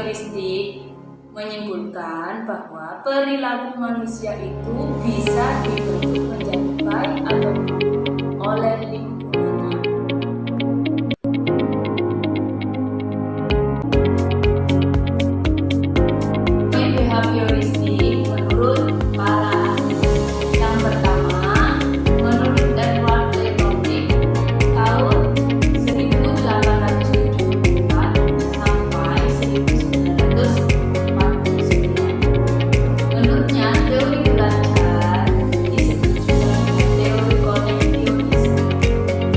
behaviouristik menyimpulkan bahwa perilaku manusia itu bisa dibentuk menjadi baik atau buruk oleh lingkungannya. Behaviouristik menurut para ahli. Yang pertama, menurut Edward Leibniz tahun 1874 sampai 1949. Menurutnya, teori belajar disebut juga teori koneksionisme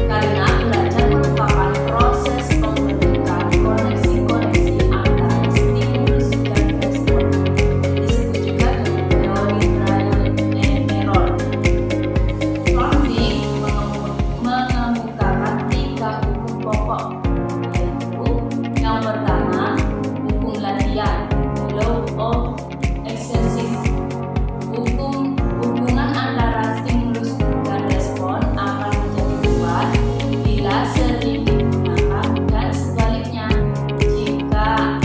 karena belajar merupakan proses pembentukan koneksi-koneksi antara stimulus dan respon. Disebut juga dengan teori trial and error. Thorndike mengemukakan 3 hukum pokok, yaitu yang pertama, hukum latihan, law of exercise. Hubungan antara stimulus dan respon akan menjadi kuat bila sering digunakan, dan sebaliknya jika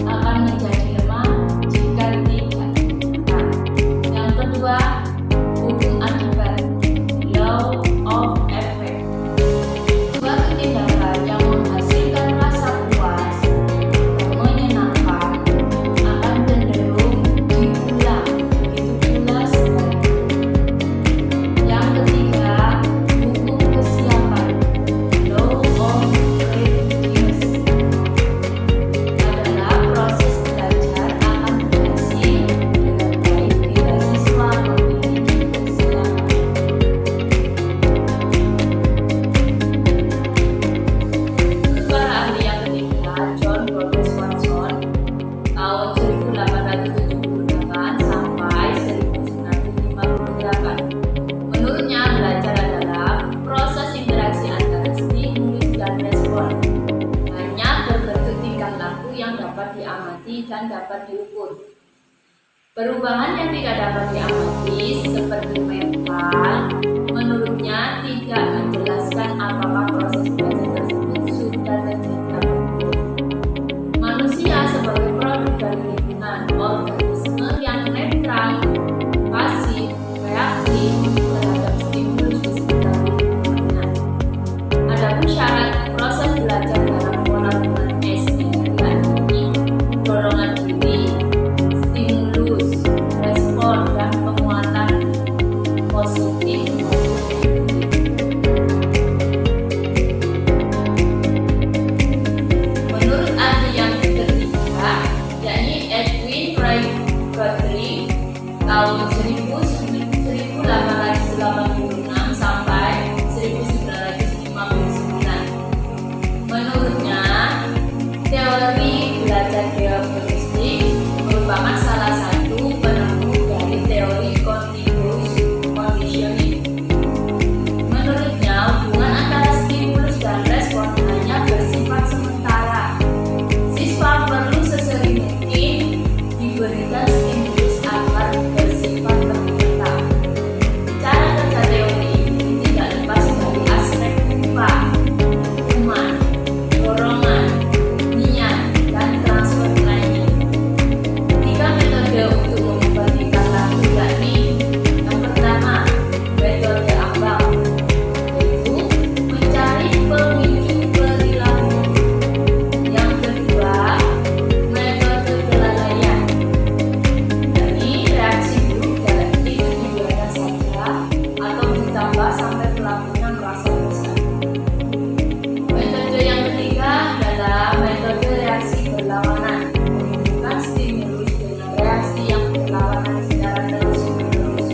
akan menjadi lemah jika tidak digunakan. Yang kedua, hukum akibat, law of effect. Suatu tindakan yang menghasilkan rasa puas atau menyenangkan akan cenderung diulang, begitu pula sebaliknya. Yang ketiga, hukum kesiapan, law of readiness, adalah proses belajar akan berhasil dengan baik bila siswa memiliki kesiapan. Para ahli yang ketiga, John Bowles Watson tahun 1878 sampai 1958. Menurutnya, belajar adalah proses interaksi antara stimulus dan respon. Hanya berbentuk tingkah laku yang dapat diamati dan dapat diukur. Perubahan yang tidak dapat diamati seperti mental, menurutnya tidak menjelaskan apakah proses belajar tersebut sudah terjadi atau belum. Manusia sebagai produk dari lingkungan, organisme yang netral, pasif, reaktif terhadap stimulus di sekitar lingkungannya. Adapun syarat proses belajar dalam pola hubungan SNR ini, dorongan diri, stimulus, respon, dan penguatan positif maupun negatif. Menurut ahli yang ketiga, yakni Edwin Ray Guthrie tahun 1886 sampai 1959. Menurutnya, teori belajar behaviouristik merupakan salah satu penemu dari teori continuous conditioning. Menurutnya, hubungan antara stimulus dan respon hanya bersifat sementara. Siswa perlu sesering mungkin diberikan stimulus agar bersifat lebih tetap. Cara kerja teori ini tidak lepas dari aspek rupa, hukuman, dorongan, niat, dan transfer lainnya. 3 metode untuk mengubah tingkah laku yakni: yang pertama, metode ambang, yaitu mencari pemicu perilaku. Yang kedua, metode kelalaian, yakni reaksi buruk dalam itu dibiarkan saja atau ditambah sampai pelakunya merasa bosan. Metode yang ketiga adalah metode reaksi berlawanan, menghubungkan stimulus dengan reaksi yang berlawanan secara terus-menerus.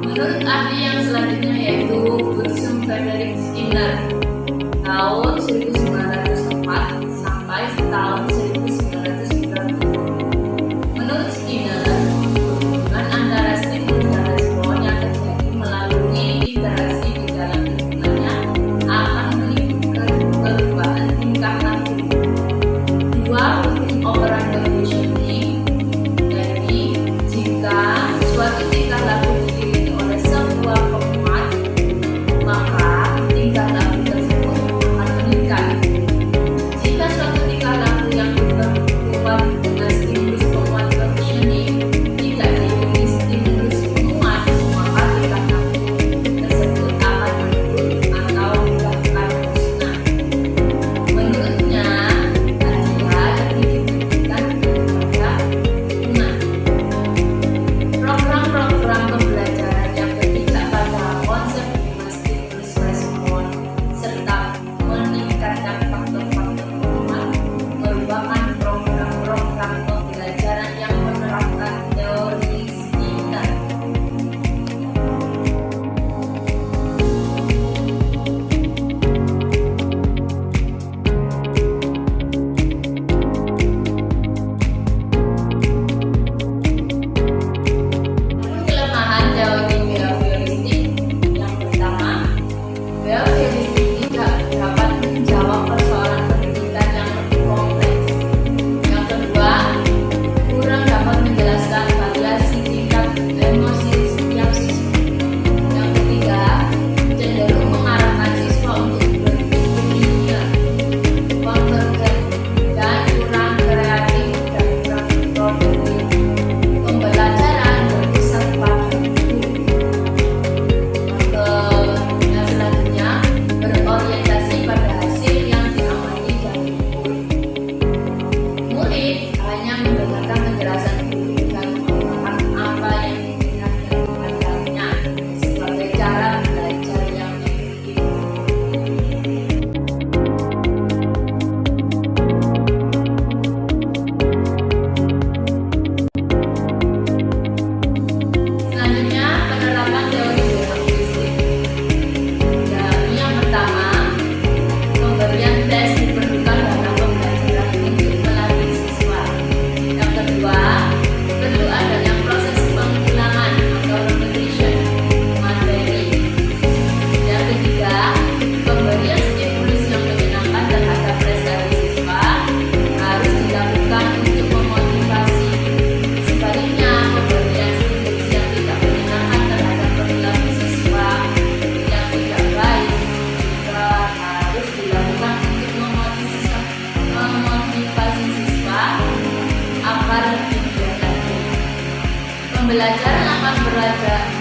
Menurut ahli yang selanjutnya, yaitu Bursum Frederick Skinner tahun 1904 sampai tahun 1990. Menurut Skinner, hubungan antara stimulus dan respon yang terjadi melalui interaksi di dalam lingkungannya akan menimbulkan perubahan tingkah laku. 2 hukum operan conditioning, jadi jika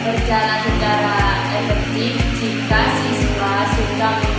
berjalan secara efektif jika siswa sudah